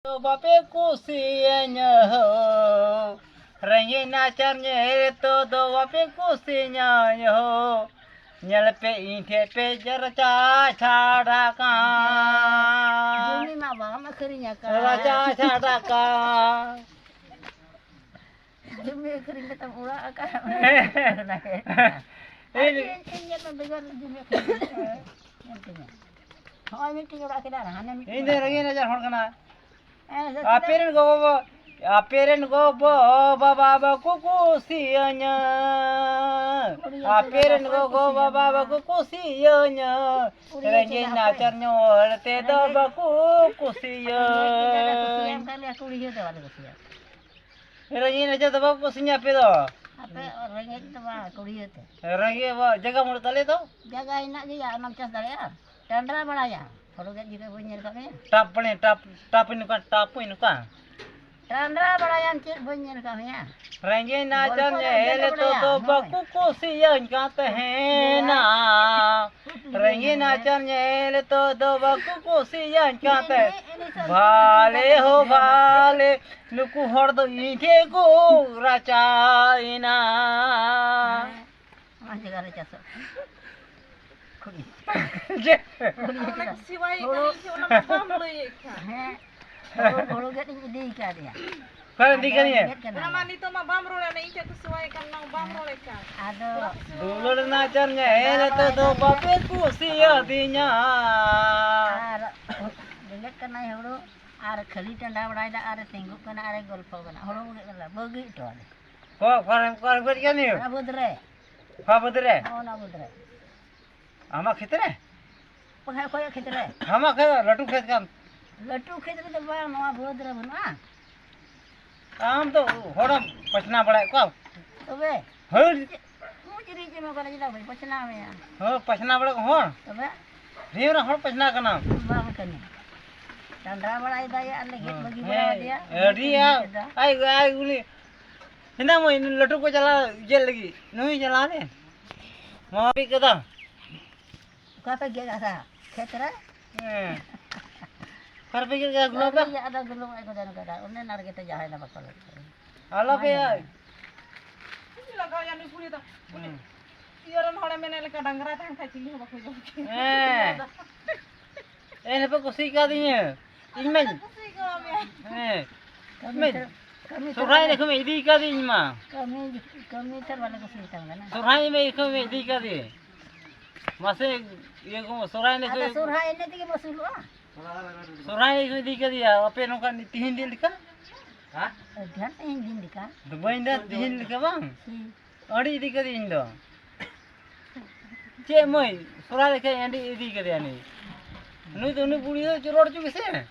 Bape kusinya ho, rangi nacarnya itu do bape kusinya ho, nyelpe inte pe jarca cadakan. Jumi mak bang mak kerinya kan. Raja cadakan. Jumi kering kita ulah kan. Ini Ini membegal jumi kering. Oh ini tinggal kita dah. ini rangi nacar hor kana. Aperen go baba kuku sianya. Aperen go baba kuku sianya. Rangi nacarnya te do kuku sianya. Kali aku lihat dah ada kusiya. Rangi nacar do kuku sianya pe do. Apa orang itu mah aku lihat. Rangi ba jaga mulut tali to. Jaga enak je ya 6 cas dah ya. Chandra bala ya. Kalau dia juga bunyi kami. Tap ini kan. Chandra bala yang cik bunyi kami ya. Rangi nacarnya hele to baku kusiyan kate hena. Rangi nacarnya hele to baku kusiyan kate. Vale ho vale nuku hordo ite ko racaina. Masih ada cas. Kuri. Nak siwai kan itu nama bambu ikan. Kalau gak ini ikan dia. Kalian tiga nih. Nama itu mah bambu lah ikan tu siwai kan nama bambu ikan. Ada. Dulu nacarnya hele to bape kusiyadinya. Dengar kena hulu. Ada kali tanda berada ada tengok kena ada golfo kena. Hulu kena bagi itu ada. Kau kan nih. Na budre. Kau betul Oh na budre. Amak khitre. Pakai koyak khitre. Amak kaya latu khet kan. Latu khitre tu bang nama budre bana. Am to horam pachna pड़ा को. Tobe. Hur. Mu jadi cuma kalau jadi apa pacna me ya. हो पछना बड़ा हो Tobe. ढेर हो पछना का नाम Bang kani. Tanda bala ida ya alle git bagi bala dia. एडी आई गुली हिना mo इन लटू को चला ये लगी नहीं चला ने मां भी कदा Kata dia kata khitre. कर पे क्या गुलो पे Ya ada gelung aku dan kada. Unne nar kita jahai na bakal. आला पे यार Ini lah kau yang dipuli tu. Orang orang mana leka dangra tang kai cili haba kau ए पे कुछ सिखा दिए इनमें Pusing kau ya. Kami सुराई ने कमे इदी का दी इनमा kami terbalik ke sini kan. सुराई में कमे इदी का दी मासे ये को सुराई ने Ada surha ini tiga masuk ah. सुराई को इदी का दिया अपे नो का तीन दिन लिखा हां Dia ingin dika. दुबई दा तीन लिखा बांग Si. अड़ी इदी का दी इंदो चे मोय सुराई के एंडी इदी का दिया नहीं नु तो नु बुढ़ी तो रोड चुके से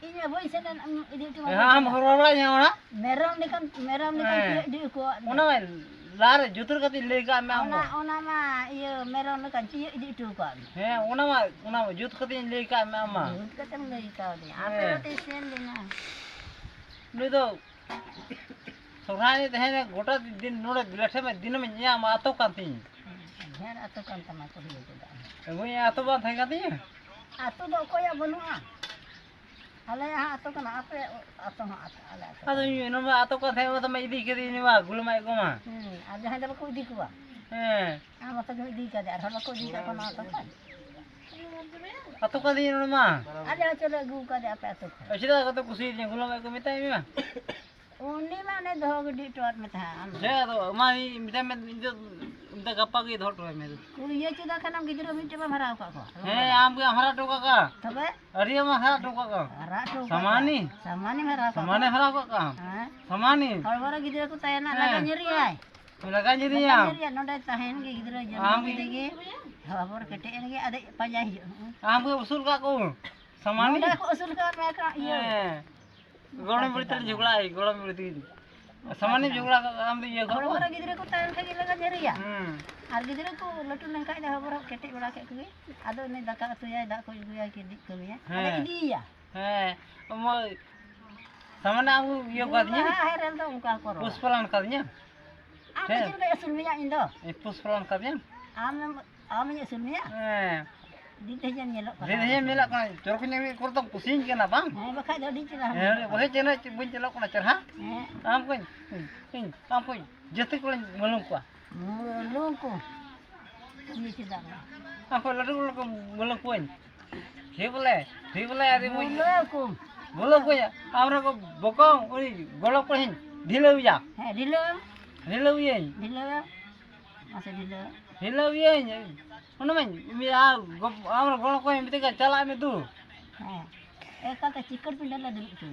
Ini boy sana ini tu. हम हरवाड़ा यहाँ ना Meram ni kan di ko. उना में लार जुतर का ती लेगा मैं आऊंगा Ona ma iya meram ni kan di tu ko. है उना में जुत का ती लेगा मैं आऊंगा Kata ngai kau ni. Apa tu sen ni na. नु तो सुराई ने है गोटा दिन नोड़े बिलठे में दिन में यहाँ मातो कांती Biar atau kan sama ko hiyo tu dah. वो यहाँ तो बात है कांती Atau do ko ya benua. Ala ya atau kan apa atau ala. अतो ये नो में आतो का थे वो तो मैं इदी के दी नहीं वा गुल में को मां Ada hendak ko di ko ba. हैं Mata ko di ka dar. Hala ko di ka ko na atau kan. आतो का दी नो मां Ada coba gu ka dia apa atau. अचिदा का तो कुछ ही गुल में को मिता है मां Uni mana dog di tuat में था. जे तो हमारी मिता में इनका गप्पा की धोट है मेरे Kuliah sudah kan am gidro minta ba marau ka ko. हैं आम के हमारा टोका का Tabe अरे हम हमारा टोका का rato. समानी Samani marau ka. समाने हरा का Ha? समानी Hal gidro ko tayo na laga nyeri ay. लगा जी दिया Nyeri no dai tahen ge gidro Am jam ge. Hawar kete ge ada pajah. आम के उसूल का को समानी Mana ko usul ka me ka iya. गोड़ में बड़ी तरह झगड़ा है गोड़ में बड़ी समानी झगड़ा का काम तो ये को Hal gidro ko tayo ka laga nyeri ya. हम्म Ar gidro ko lotu nang kai dah hawar kete bala ke ku. Ado ni daka tu ya dak ko gu ya ke dik ku ya. Ada idi ya. है वो सामने आपको ये कर दिया Ha heran to ungka ko. पुष्पलान कर दिया Apa sih udah usul minyak indo? पुष्पलान कर दिया Am am minyak usul minyak. Di tejan nyelok Dia dia melak kan coroknya mi kurang pusing kena bang. bakal dah di celah. Boleh cina bun celok kena cerah. Eh, Ampun. Ampun. Jatuh kulan melung kuah. mulungku. Ini sedang. Aku lalu kalau melung kuan. Dia boleh ada mu. Mulungku. Melung kuah. Amra ko bokong uni golok kuhin. Dilau ya. Dilam. Dilau ya. Dilam. Masa dilam. Dilau ya. Mana main? Mi amra golok kuhin betul kan cala mi tu. Kata cikar pindah lah dulu tu.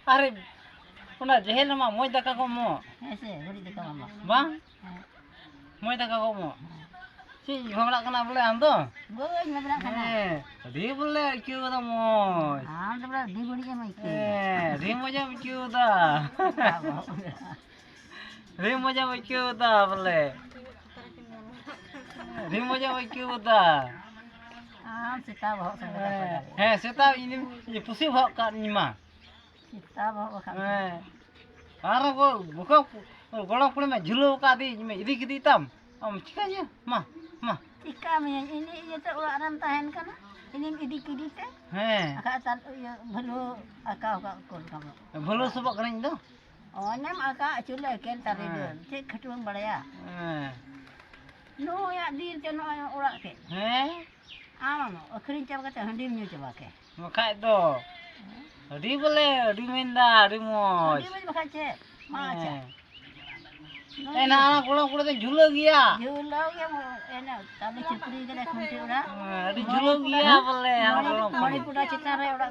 Are. Puna jahil nama moi daka ko mo. Se, beri dekat mama. Bang. Moi daka ko mo. Si hamra kena boleh ando. Boy, nak bilang kana. Dia boleh kyu da mo. Tu bilang di beri yang itu. Dia moja kyu da. Dia moja kyu da boleh. Dia moja kyu da. Kita bawa sama. Seta ini pusing bawa kat ni mah. Kita bawa kami. Ara ko buka golong pun mah julu kat di ini kita hitam. Cikanya mah. Tika ini tu orang tahan kan? Ini idik teh. Akak tak belum akak kol kamu. Belum sebab kering tu. Oh, nem akak cula ken taridun. Cik ketuang balaya. No ya dir ke no orang ke. Ama akhirin coba kata hendim nyu coba ke. Makai tu. Di boleh, di minda, di mo. Di boleh makan cek. Maca. Nak anak kulang tu julu gaya. Julau ya enak. Tapi cipri kena kunci orang. Di julu gaya boleh. Mari pura cita orang